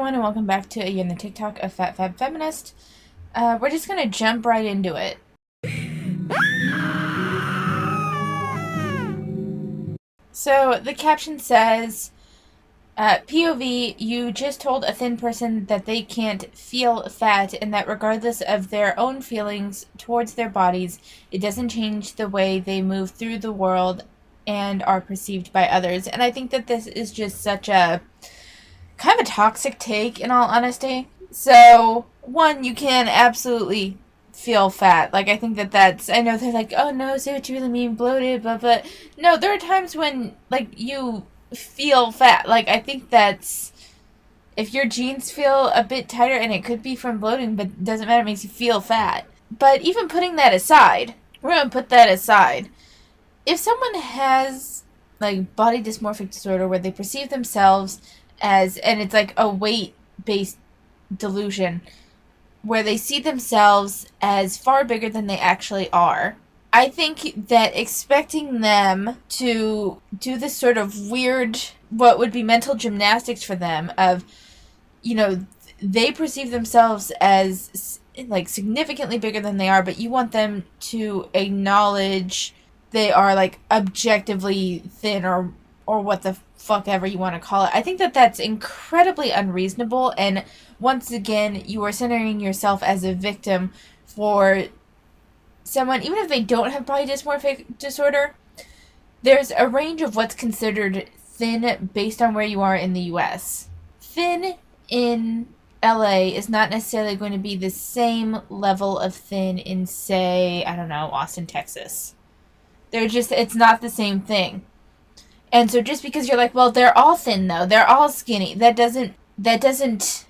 everyone, and welcome back to again the TikTok of FatFabFeminist. We're just gonna jump right into it. So the caption says, POV, you just told a thin person that they can't feel fat and that regardless of their own feelings towards their bodies, it doesn't change the way they move through the world and are perceived by others. And I think that this is just such a kind of a toxic take, in all honesty. So, one, you can absolutely feel fat. Like, I think that that's, I know they're like, oh no, say what you really mean, bloated, but no, there are times when, like, you feel fat. Like, I think that's, if your jeans feel a bit tighter, and it could be from bloating, but it doesn't matter, it makes you feel fat. But even putting that aside, we're gonna put that aside. If someone has, like, body dysmorphic disorder where they perceive themselves as, and it's like a weight-based delusion, where they see themselves as far bigger than they actually are, I think that expecting them to do this sort of weird, what would be mental gymnastics for them of, you know, they perceive themselves as, like, significantly bigger than they are, but you want them to acknowledge they are, like, objectively thin or what the fuck ever you want to call it. I think that that's incredibly unreasonable, and once again, you are centering yourself as a victim for someone, even if they don't have body dysmorphic disorder. There's a range of what's considered thin based on where you are in the US. Thin in LA is not necessarily going to be the same level of thin in, say, I don't know, Austin, Texas. It's not the same thing. And so just because you're like, well, they're all thin though, they're all skinny, that doesn't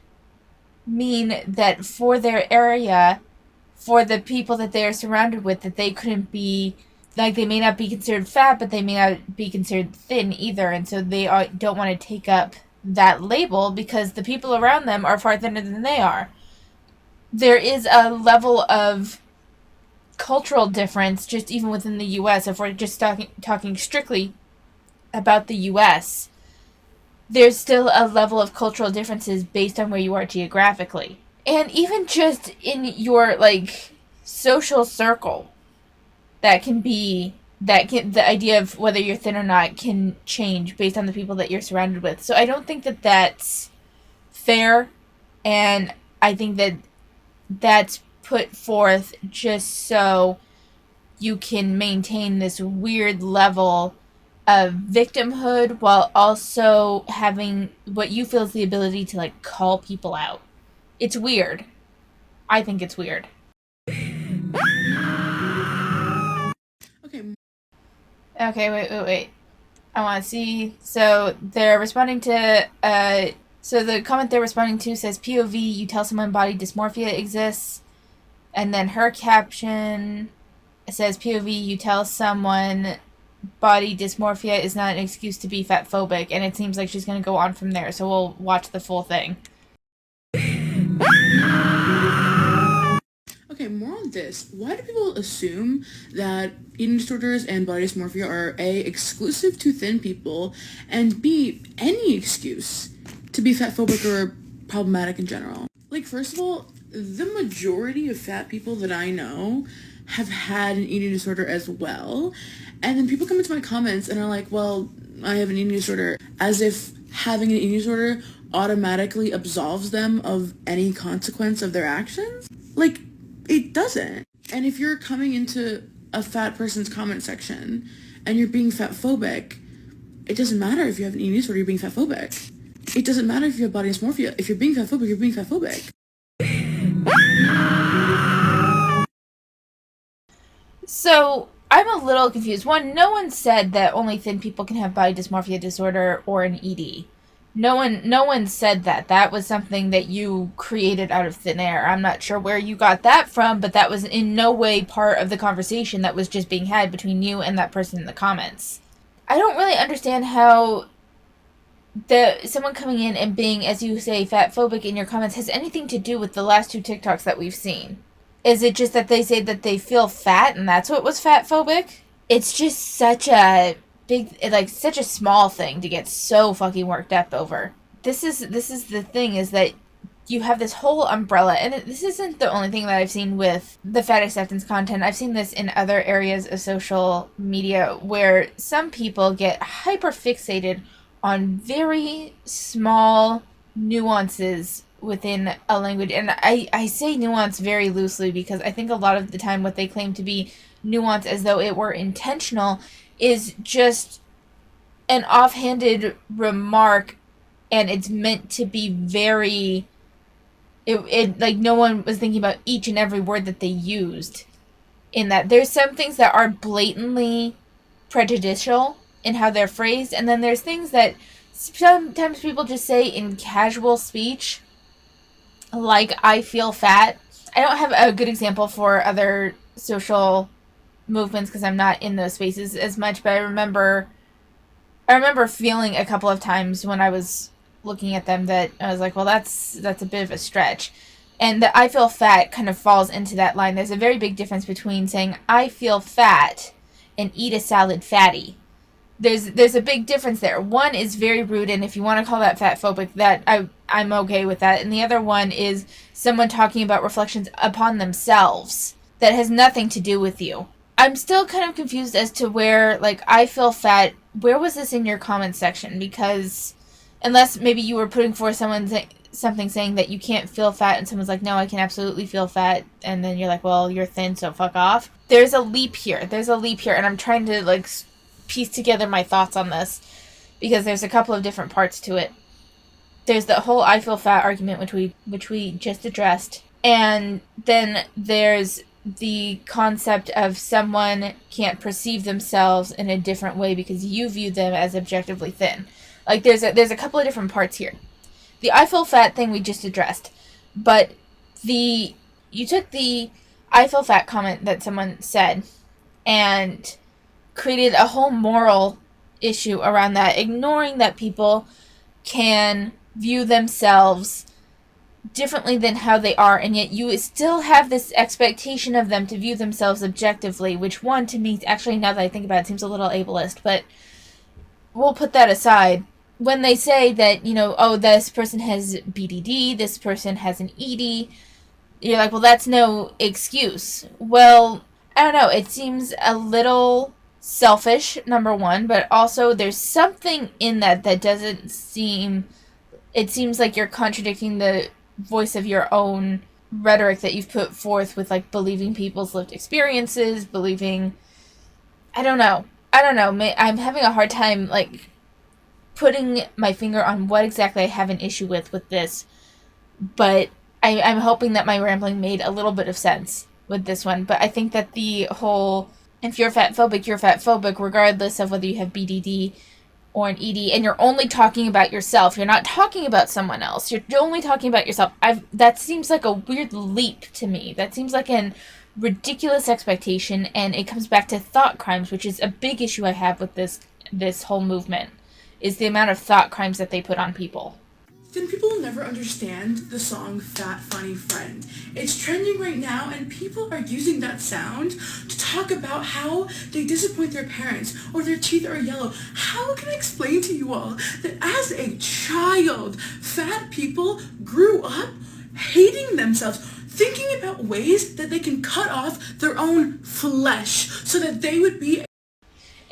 mean that for their area, for the people that they are surrounded with, that they couldn't be, like, they may not be considered fat, but they may not be considered thin either. And so they don't want to take up that label because the people around them are far thinner than they are. There is a level of cultural difference just even within the US. If we're just talking strictly about the US, there's still a level of cultural differences based on where you are geographically. And even just in your, like, social circle, the idea of whether you're thin or not can change based on the people that you're surrounded with. So I don't think that that's fair, and I think that that's put forth just so you can maintain this weird level of victimhood while also having what you feel is the ability to, like, call people out. It's weird. I think it's weird. Okay, wait. I want to see. So they're responding to, so the comment they're responding to says, POV, you tell someone body dysmorphia exists. And then her caption says, POV, you tell someone body dysmorphia is not an excuse to be fatphobic. And it seems like she's going to go on from there. So we'll watch the full thing. Okay, more on this. Why do people assume that eating disorders and body dysmorphia are A, exclusive to thin people, and B, any excuse to be fatphobic or problematic in general? Like, first of all, the majority of fat people that I know have had an eating disorder as well. And then people come into my comments and are like, well, I have an eating disorder, as if having an eating disorder automatically absolves them of any consequence of their actions. Like, it doesn't. And if you're coming into a fat person's comment section and you're being fatphobic, it doesn't matter if you have an eating disorder, you're being fatphobic. It doesn't matter if you have body dysmorphia. If you're being fatphobic, you're being fatphobic. So I'm a little confused. One, no one said that only thin people can have body dysmorphia disorder or an ED. No one said that. That was something that you created out of thin air. I'm not sure where you got that from, but that was in no way part of the conversation that was just being had between you and that person in the comments. I don't really understand how someone coming in and being, as you say, fatphobic in your comments has anything to do with the last two TikToks that we've seen. Is it just that they say that they feel fat and that's what was fatphobic? It's just such a big, like, such a small thing to get so fucking worked up over. this is the thing, is that you have this whole umbrella, and this isn't the only thing that I've seen with the fat acceptance content. I've seen this in other areas of social media where some people get hyper fixated on very small nuances within a language. And I say nuance very loosely, because I think a lot of the time what they claim to be nuance as though it were intentional is just an offhanded remark, and it's meant to be very it like no one was thinking about each and every word that they used in that. There's some things that are blatantly prejudicial in how they're phrased, and then there's things that sometimes people just say in casual speech, like I feel fat. I don't have a good example for other social movements because I'm not in those spaces as much, but I remember feeling a couple of times when I was looking at them that I was like, well, that's a bit of a stretch. And the I feel fat kind of falls into that line. There's a very big difference between saying I feel fat and eat a salad fatty. There's a big difference there. One is very rude, and if you want to call that fat phobic, that I'm okay with that. And the other one is someone talking about reflections upon themselves that has nothing to do with you. I'm still kind of confused as to where, like, I feel fat, where was this in your comment section? Because unless maybe you were putting forth something saying that you can't feel fat, and someone's like, no, I can absolutely feel fat, and then you're like, well, you're thin, so fuck off. There's a leap here, and I'm trying to, like, piece together my thoughts on this, because there's a couple of different parts to it. There's the whole I feel fat argument, which we just addressed, and then there's the concept of someone can't perceive themselves in a different way because you view them as objectively thin. Like, there's a couple of different parts here. The I feel fat thing we just addressed, but you took the I feel fat comment that someone said and created a whole moral issue around that, ignoring that people can view themselves differently than how they are, and yet you still have this expectation of them to view themselves objectively, which, one, to me, actually, now that I think about it, seems a little ableist, but we'll put that aside. When they say that, oh, this person has BDD, this person has an ED, you're like, well, that's no excuse. Well, I don't know, it seems a little selfish, number one, but also there's something in that doesn't seem, it seems like you're contradicting the voice of your own rhetoric that you've put forth with, like, believing people's lived experiences, believing, I don't know, I'm having a hard time, like, putting my finger on what exactly I have an issue with this, but I'm hoping that my rambling made a little bit of sense with this one. But I think that the whole, if you're fat phobic regardless of whether you have BDD or an ED, and you're only talking about yourself, you're not talking about someone else, you're only talking about yourself. That seems like a weird leap to me. That seems like an ridiculous expectation, and it comes back to thought crimes, which is a big issue I have with this whole movement, is the amount of thought crimes that they put on people. Then people will never understand the song Fat Funny Friend. It's trending right now, and people are using that sound to talk about how they disappoint their parents or their teeth are yellow. How can I explain to you all that as a child, fat people grew up hating themselves, thinking about ways that they can cut off their own flesh so that they would be...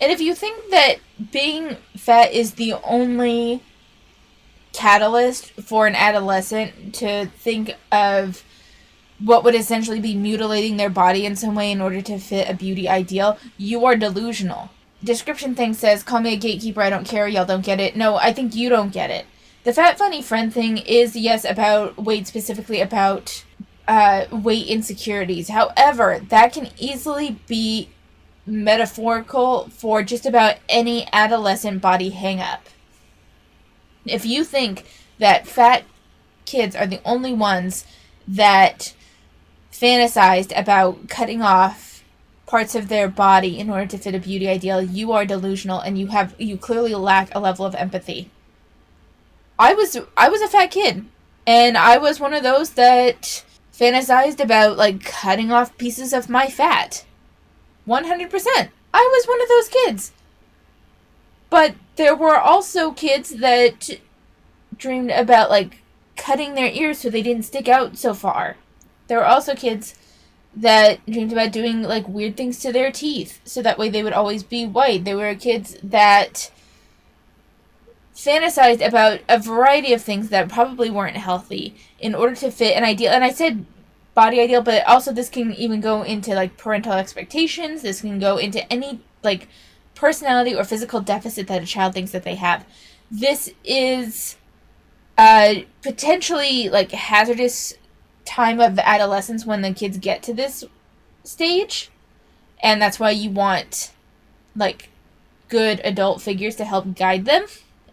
And if you think that being fat is the only catalyst for an adolescent to think of what would essentially be mutilating their body in some way in order to fit a beauty ideal, you are delusional. Description thing says, call me a gatekeeper, I don't care, y'all don't get it. No, I think you don't get it. The fat funny friend thing is, yes, about weight, specifically about weight insecurities. However, that can easily be metaphorical for just about any adolescent body hang-up. If you think that fat kids are the only ones that fantasized about cutting off parts of their body in order to fit a beauty ideal, you are delusional, and you clearly lack a level of empathy. I was a fat kid, and I was one of those that fantasized about, like, cutting off pieces of my fat. 100%. I was one of those kids. But there were also kids that dreamed about, like, cutting their ears so they didn't stick out so far. There were also kids that dreamed about doing, like, weird things to their teeth so that way they would always be white. There were kids that fantasized about a variety of things that probably weren't healthy in order to fit an ideal. And I said body ideal, but also this can even go into, like, parental expectations. This can go into any, like, personality or physical deficit that a child thinks that they have. This is potentially, like, hazardous time of adolescence when the kids get to this stage, and that's why you want, like, good adult figures to help guide them,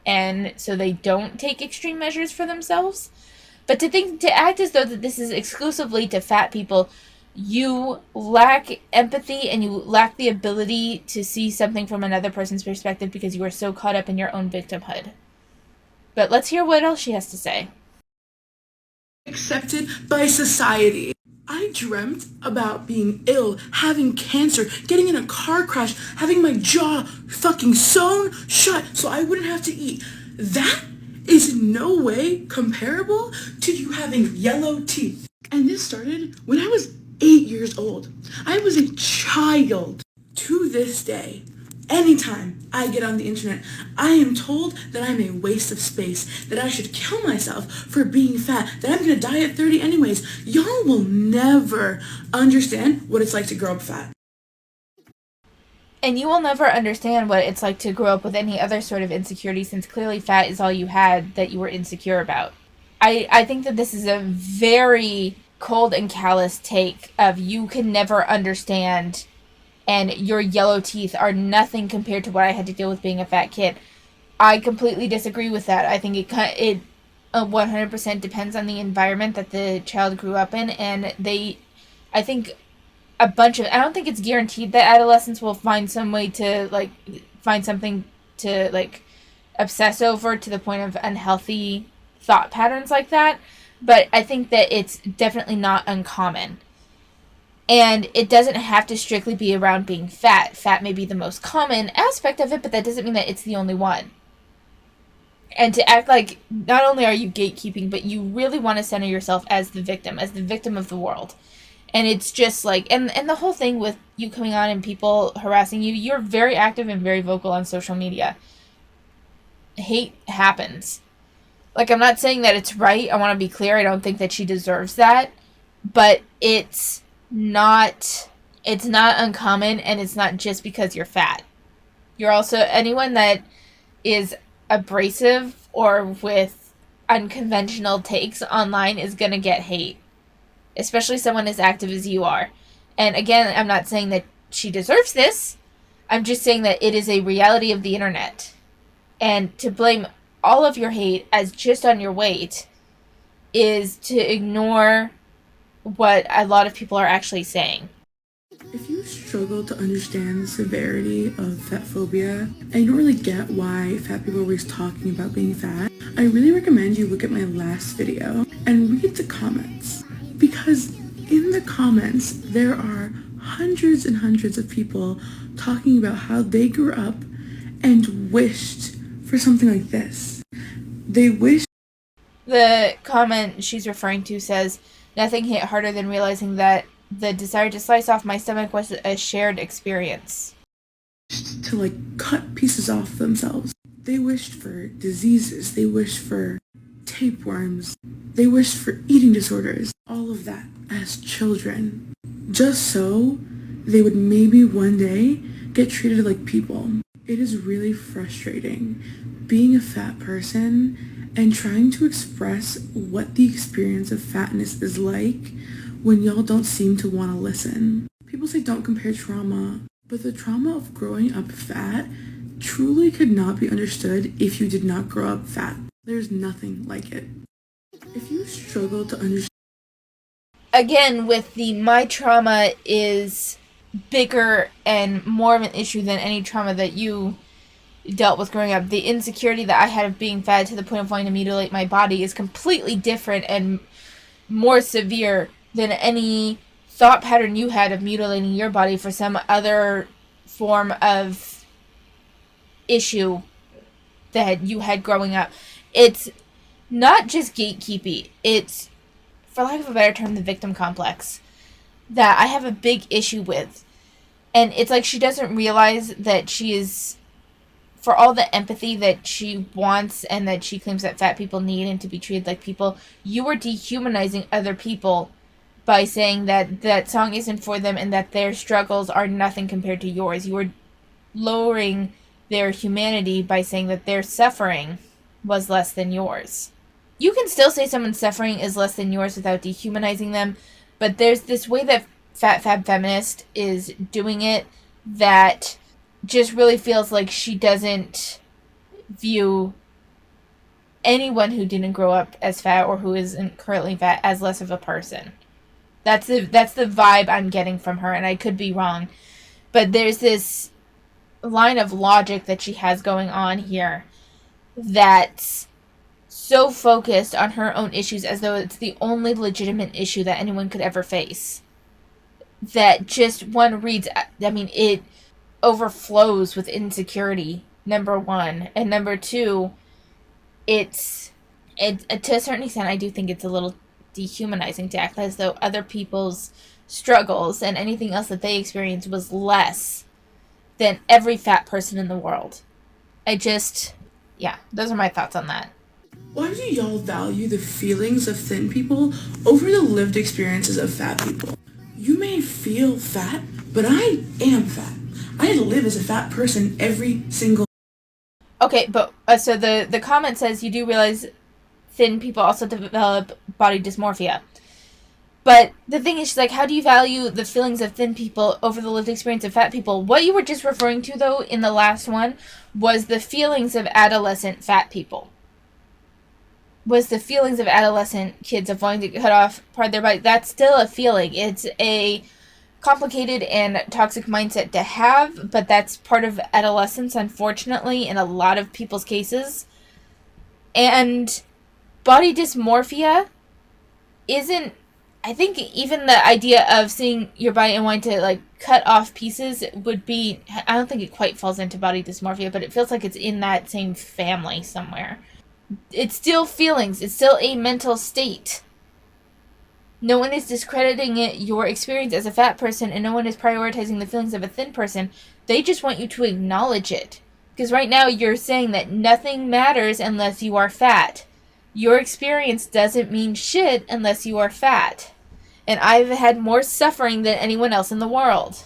and so they don't take extreme measures for themselves. But to act as though that this is exclusively to fat people, you lack empathy and you lack the ability to see something from another person's perspective because you are so caught up in your own victimhood. But let's hear what else she has to say. Accepted by society. I dreamt about being ill, having cancer, getting in a car crash, having my jaw fucking sewn shut so I wouldn't have to eat. That is in no way comparable to you having yellow teeth. And this started when I was 8 years old. I was a child. To this day, anytime I get on the internet, I am told that I'm a waste of space, that I should kill myself for being fat, that I'm gonna die at 30 anyways. Y'all will never understand what it's like to grow up fat. And you will never understand what it's like to grow up with any other sort of insecurity, since clearly fat is all you had that you were insecure about. I think that this is a very cold and callous take of you can never understand, and your yellow teeth are nothing compared to what I had to deal with being a fat kid. I completely disagree with that. I think it 100% depends on the environment that the child grew up in, and I think I don't think it's guaranteed that adolescents will find some way to, like, find something to, like, obsess over to the point of unhealthy thought patterns like that, but I think that it's definitely not uncommon. And it doesn't have to strictly be around being fat. Fat may be the most common aspect of it, but that doesn't mean that it's the only one. And to act like not only are you gatekeeping, but you really want to center yourself as the victim of the world. And it's just like, and the whole thing with you coming on and people harassing you, you're very active and very vocal on social media. Hate happens. Like, I'm not saying that it's right. I want to be clear. I don't think that she deserves that. But it's not uncommon, and it's not just because you're fat. You're also, anyone that is abrasive or with unconventional takes online is going to get hate. Especially someone as active as you are. And again, I'm not saying that she deserves this. I'm just saying that it is a reality of the internet. And to blame all of your hate as just on your weight is to ignore what a lot of people are actually saying. If you struggle to understand the severity of fat phobia and you don't really get why fat people are always talking about being fat, I really recommend you look at my last video and read the comments. Because in the comments, there are hundreds and hundreds of people talking about how they grew up and wished for something like this. They wish. The comment she's referring to says, "Nothing hit harder than realizing that the desire to slice off my stomach was a shared experience." To, like, cut pieces off themselves. They wished for diseases. They wished for tapeworms. They wished for eating disorders. All of that as children. Just so they would maybe one day get treated like people. It is really frustrating being a fat person and trying to express what the experience of fatness is like when y'all don't seem to want to listen. People say don't compare trauma, but the trauma of growing up fat truly could not be understood if you did not grow up fat. There's nothing like it. If you struggle to understand... Again, with the my trauma is bigger and more of an issue than any trauma that you dealt with growing up. The insecurity that I had of being fat to the point of wanting to mutilate my body is completely different and more severe than any thought pattern you had of mutilating your body for some other form of issue that you had growing up. It's not just gatekeepy, it's, for lack of a better term, the victim complex that I have a big issue with. And it's like she doesn't realize that she is, for all the empathy that she wants and that she claims that fat people need and to be treated like people, you are dehumanizing other people by saying that that song isn't for them and that their struggles are nothing compared to yours. You are lowering their humanity by saying that their suffering was less than yours. You can still say someone's suffering is less than yours without dehumanizing them, but there's this way that FatFabFeminist is doing it that just really feels like she doesn't view anyone who didn't grow up as fat or who isn't currently fat as less of a person. That's the vibe I'm getting from her, and I could be wrong. But there's this line of logic that she has going on here that's so focused on her own issues as though it's the only legitimate issue that anyone could ever face. That just one reads, I mean, it overflows with insecurity, number one. And number two, it's to a certain extent, I do think it's a little dehumanizing to act as though other people's struggles and anything else that they experienced was less than every fat person in the world. Yeah, those are my thoughts on that. Why do y'all value the feelings of thin people over the lived experiences of fat people? You may feel fat, but I am fat. I live as a fat person every single. Okay, but so the comment says you do realize thin people also develop body dysmorphia. But the thing is, she's like, how do you value the feelings of thin people over the lived experience of fat people? What you were just referring to, though, in the last one, was the feelings of adolescent fat people. Was the feelings of adolescent kids of wanting to cut off part of their body. That's still a feeling. It's a complicated and toxic mindset to have, but that's part of adolescence, unfortunately, in a lot of people's cases. And body dysmorphia isn't, I think even the idea of seeing your body and wanting to, like, cut off pieces would be, I don't think it quite falls into body dysmorphia, but it feels like it's in that same family somewhere. It's still feelings. It's still a mental state. No one is discrediting your experience as a fat person, and no one is prioritizing the feelings of a thin person. They just want you to acknowledge it. Because right now you're saying that nothing matters unless you are fat. Your experience doesn't mean shit unless you are fat. And I've had more suffering than anyone else in the world.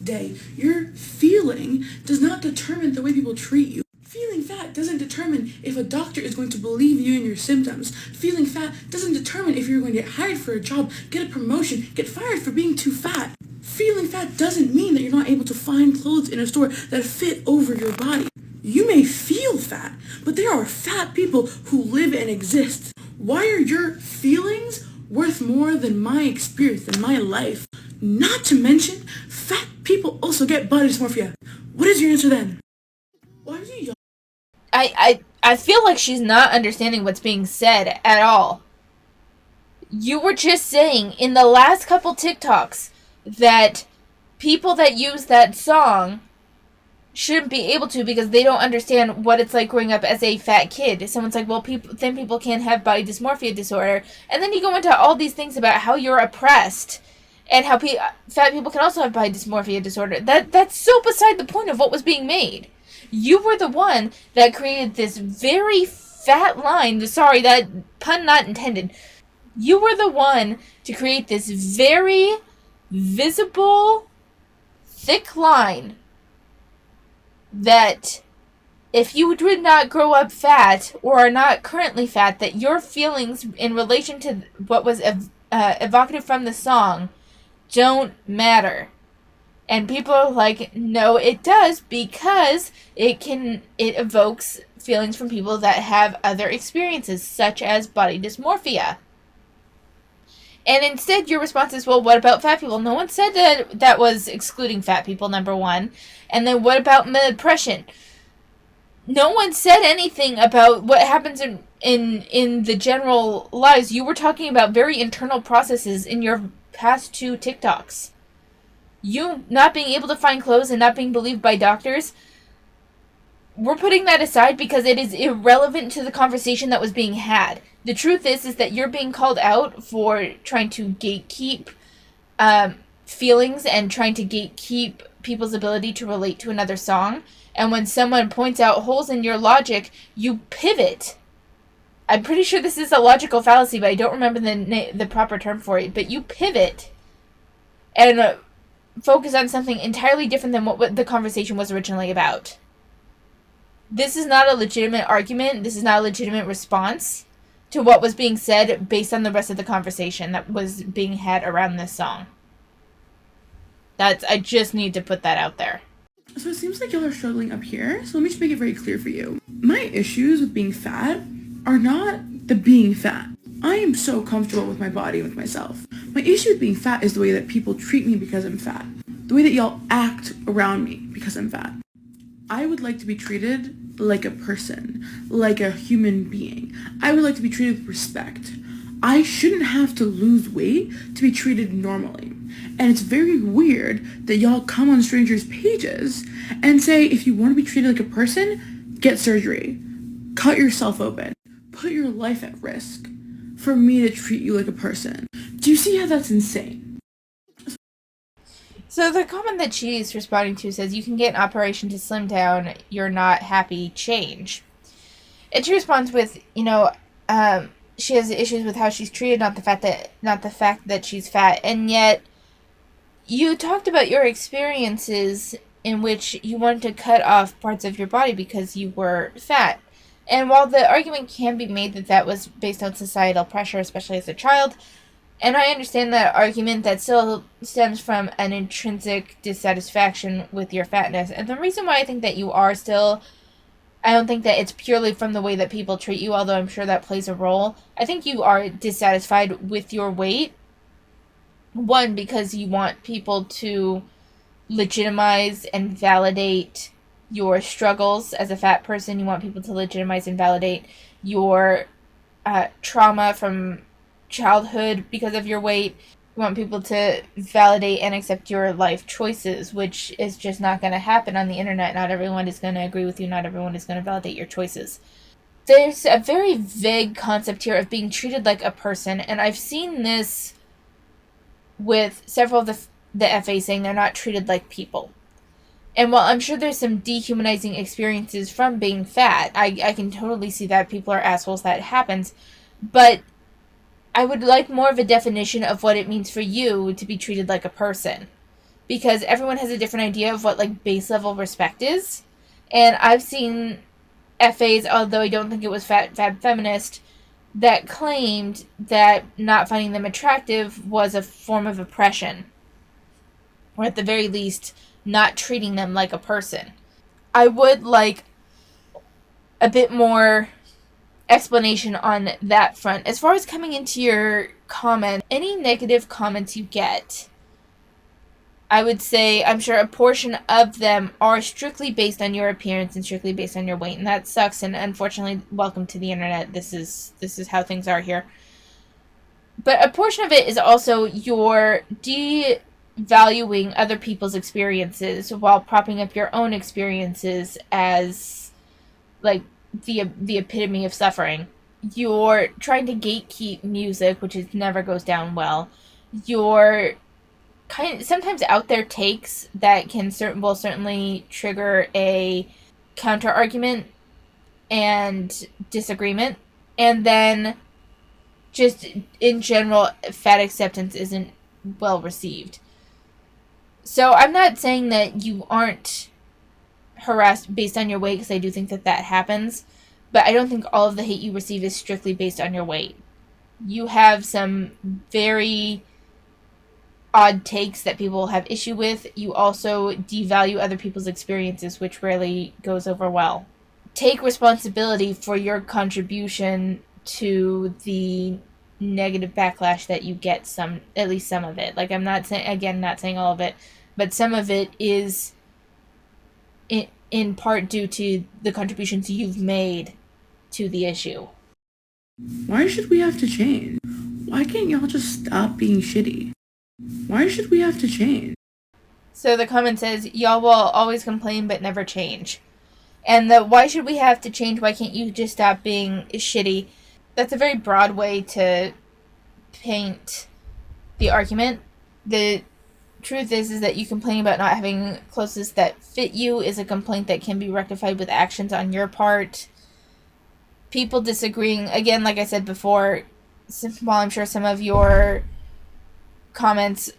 Day, your feeling does not determine the way people treat you. Feeling fat doesn't determine if a doctor is going to believe you in your symptoms. Feeling fat doesn't determine if you're going to get hired for a job, get a promotion, get fired for being too fat. Feeling fat doesn't mean that you're not able to find clothes in a store that fit over your body. You may feel fat, but there are fat people who live and exist. Why are your feelings worth more than my experience, than my life? Not to mention, fat people also get body dysmorphia. What is your answer then? Why do you... I feel like she's not understanding what's being said at all. You were just saying in the last couple TikToks that people that use that song shouldn't be able to because they don't understand what it's like growing up as a fat kid. Someone's like, well, thin people can't have body dysmorphia disorder. And then you go into all these things about how you're oppressed and how fat people can also have body dysmorphia disorder. That's so beside the point of what was being made. You were the one that created this very fat line. Sorry, that pun not intended. You were the one to create this very visible, thick line that if you did not grow up fat or are not currently fat, that your feelings in relation to what was evocative from the song don't matter. And people are like, no, it does, because it evokes feelings from people that have other experiences, such as body dysmorphia. And instead, your response is, well, what about fat people? No one said that was excluding fat people, number one. And then what about depression? No one said anything about what happens in the general lives. You were talking about very internal processes in your past two TikToks. You not being able to find clothes and not being believed by doctors we're putting that aside because it is irrelevant to the conversation that was being had. The truth is that you're being called out for trying to gatekeep feelings and trying to gatekeep people's ability to relate to another song. And when someone points out holes in your logic, you pivot. I'm pretty sure this is a logical fallacy, but I don't remember the proper term for it. But you pivot and focus on something entirely different than what the conversation was originally about. This is not a legitimate argument. This is not a legitimate response to what was being said based on the rest of the conversation that was being had around this song. I just need to put that out there. So it seems like y'all are struggling up here, so let me just make it very clear for you. My issues with being fat are not the being fat. I am so comfortable with my body and with myself. My issue with being fat is the way that people treat me because I'm fat. The way that y'all act around me because I'm fat. I would like to be treated like a person, like a human being. I would like to be treated with respect. I shouldn't have to lose weight to be treated normally. And it's very weird that y'all come on strangers' pages and say, if you want to be treated like a person, get surgery. Cut yourself open. Put your life at risk for me to treat you like a person. Do you see how that's insane? So the comment that she's responding to says, you can get an operation to slim down, you're not happy, change. And she responds with, she has issues with how she's treated, not the fact that she's fat. And yet, you talked about your experiences in which you wanted to cut off parts of your body because you were fat. And while the argument can be made that that was based on societal pressure, especially as a child, and I understand that argument, that still stems from an intrinsic dissatisfaction with your fatness. And the reason why I think that you are still, I don't think that it's purely from the way that people treat you, although I'm sure that plays a role. I think you are dissatisfied with your weight. One, because you want people to legitimize and validate your struggles as a fat person. You want people to legitimize and validate your trauma from childhood because of your weight. You want people to validate and accept your life choices, which is just not going to happen on the internet. Not everyone is going to agree with you. Not everyone is going to validate your choices. There's a very vague concept here of being treated like a person, and I've seen this with several of the FAs saying they're not treated like people. And while I'm sure there's some dehumanizing experiences from being fat, I can totally see that people are assholes, that happens. But I would like more of a definition of what it means for you to be treated like a person. Because everyone has a different idea of what, base level respect is. And I've seen FAs, although I don't think it was FatFabFeminist, that claimed that not finding them attractive was a form of oppression. Or at the very least, not treating them like a person. I would like a bit more explanation on that front. As far as coming into your comment, any negative comments you get, I would say I'm sure a portion of them are strictly based on your appearance and strictly based on your weight, and that sucks. And unfortunately, welcome to the internet. This is how things are here. But a portion of it is also your devaluing other people's experiences while propping up your own experiences as the epitome of suffering. You're trying to gatekeep music, which never goes down well. You're sometimes out there takes that will certainly trigger a counter argument and disagreement. And then just in general, fat acceptance isn't well received. So I'm not saying that you aren't harassed based on your weight, because I do think that happens, but I don't think all of the hate you receive is strictly based on your weight. You have some very odd takes that people have issue with. You also devalue other people's experiences, which rarely goes over well. Take responsibility for your contribution to the negative backlash that you get, at least some of it. I'm not saying all of it, but some of it is in part due to the contributions you've made to the issue. Why should we have to change? Why can't y'all just stop being shitty? Why should we have to change? So the comment says, y'all will always complain but never change. And the why should we have to change? Why can't you just stop being shitty? That's a very broad way to paint the argument. The truth is that you complaining about not having clothes that fit you is a complaint that can be rectified with actions on your part. People disagreeing, again, like I said before, while I'm sure some of your comments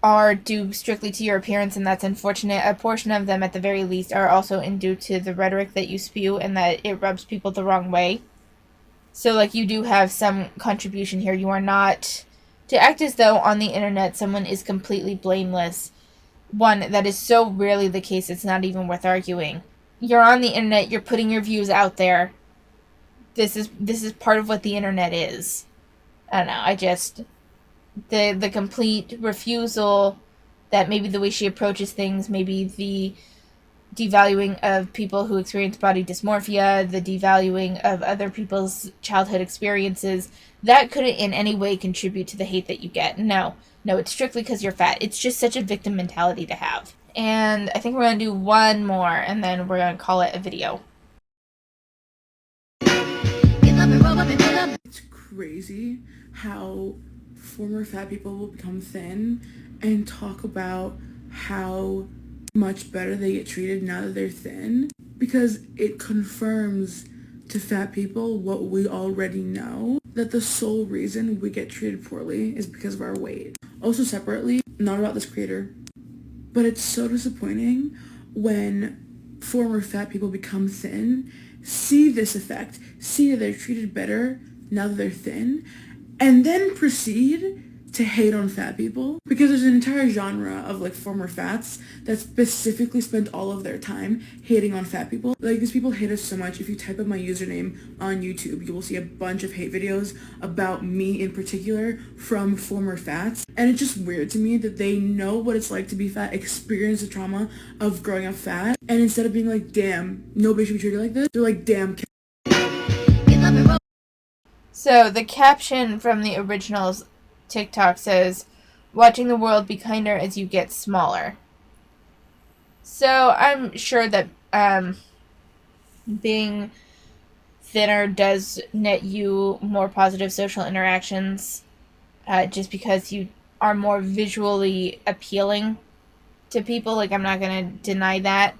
are due strictly to your appearance, and that's unfortunate, a portion of them, at the very least, are also due to the rhetoric that you spew and that it rubs people the wrong way. So, like, you do have some contribution here. You are not to act as though on the internet someone is completely blameless. One, that is so rarely the case, it's not even worth arguing. You're on the internet, you're putting your views out there. This is part of what the internet is. I don't know, I just the complete refusal that maybe the way she approaches things, maybe the devaluing of people who experience body dysmorphia, the devaluing of other people's childhood experiences, that couldn't in any way contribute to the hate that you get. No, it's strictly because you're fat. It's just such a victim mentality to have. And I think we're going to do one more, and then we're going to call it a video. It's crazy how former fat people will become thin and talk about how much better they get treated now that they're thin, because it confirms to fat people what we already know, that the sole reason we get treated poorly is because of our weight. Also separately, not about this creator, but it's so disappointing when former fat people become thin, see this effect, see that they're treated better now that they're thin, and then proceed to hate on fat people, because there's an entire genre of like former fats that specifically spend all of their time hating on fat people. Like, these people hate us so much. If you type up my username on YouTube, you will see a bunch of hate videos about me in particular from former fats, and it's just weird to me that they know what it's like to be fat, experience the trauma of growing up fat, and instead of being like, damn, nobody should be treated like this, they're like, damn. So the caption from the original's TikTok says, "Watching the world be kinder as you get smaller." So I'm sure that being thinner does net you more positive social interactions, just because you are more visually appealing to people. Like, I'm not going to deny that.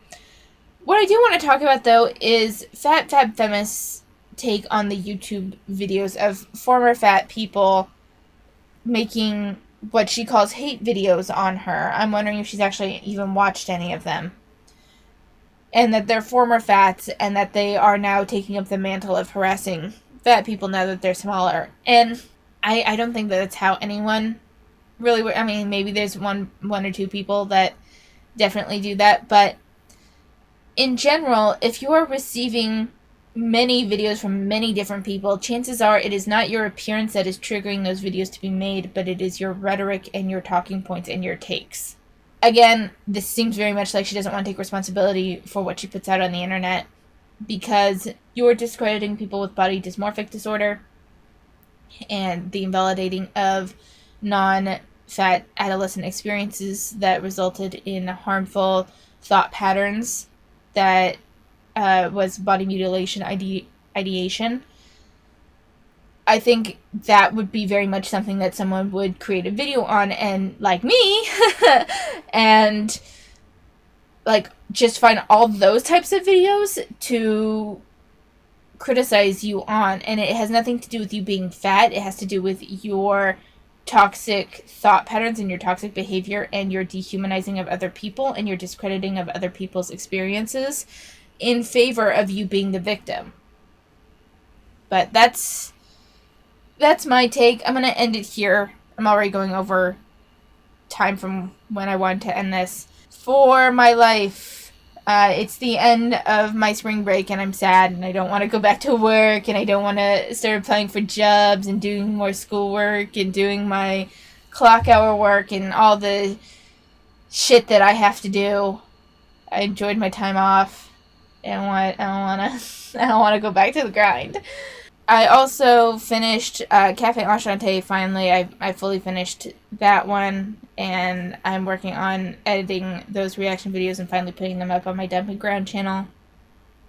What I do want to talk about, though, is FatFabFeminist's take on the YouTube videos of former fat people making what she calls hate videos on her. I'm wondering if she's actually even watched any of them. And that they're former fats, and that they are now taking up the mantle of harassing fat people now that they're smaller. And I don't think that that's how anyone really... I mean, maybe there's one or two people that definitely do that, but in general, if you are receiving many videos from many different people, chances are it is not your appearance that is triggering those videos to be made, but it is your rhetoric and your talking points and your takes. Again, this seems very much like she doesn't want to take responsibility for what she puts out on the internet, because you're discrediting people with body dysmorphic disorder and the invalidating of non-fat adolescent experiences that resulted in harmful thought patterns that was body mutilation ideation. I think that would be very much something that someone would create a video on, and like me, and like just find all those types of videos to criticize you on. And it has nothing to do with you being fat. It has to do with your toxic thought patterns and your toxic behavior and your dehumanizing of other people and your discrediting of other people's experiences in favor of you being the victim. But that's my take. I'm going to end it here. I'm already going over time from when I wanted to end this. For my life, it's the end of my spring break, and I'm sad, and I don't want to go back to work, and I don't want to start applying for jobs and doing more schoolwork and doing my clock hour work and all the shit that I have to do. I enjoyed my time off. I don't want to go back to the grind. I also finished Cafe Enchante. Finally, I fully finished that one, and I'm working on editing those reaction videos and finally putting them up on my Dumping Ground channel.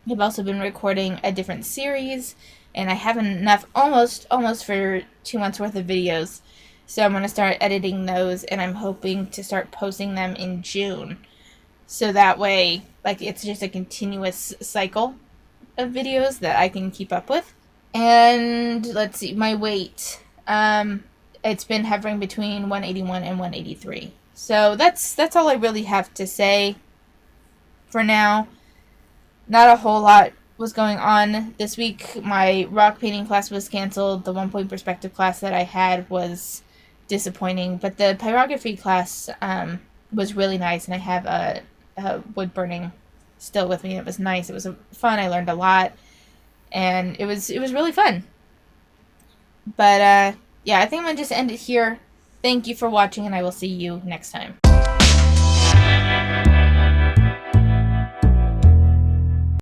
I've also been recording a different series, and I have enough almost for 2 months worth of videos. So I'm going to start editing those, and I'm hoping to start posting them in June. So that way, like, it's just a continuous cycle of videos that I can keep up with. And let's see, my weight. It's been hovering between 181 and 183. So that's all I really have to say for now. Not a whole lot was going on this week. My rock painting class was canceled. The 1 point perspective class that I had was disappointing, but the pyrography class was really nice, and I have a wood burning still with me. It was nice. It was fun. I learned a lot, and it was really fun. But yeah, I think I'm gonna just end it here. Thank you for watching, and I will see you next time.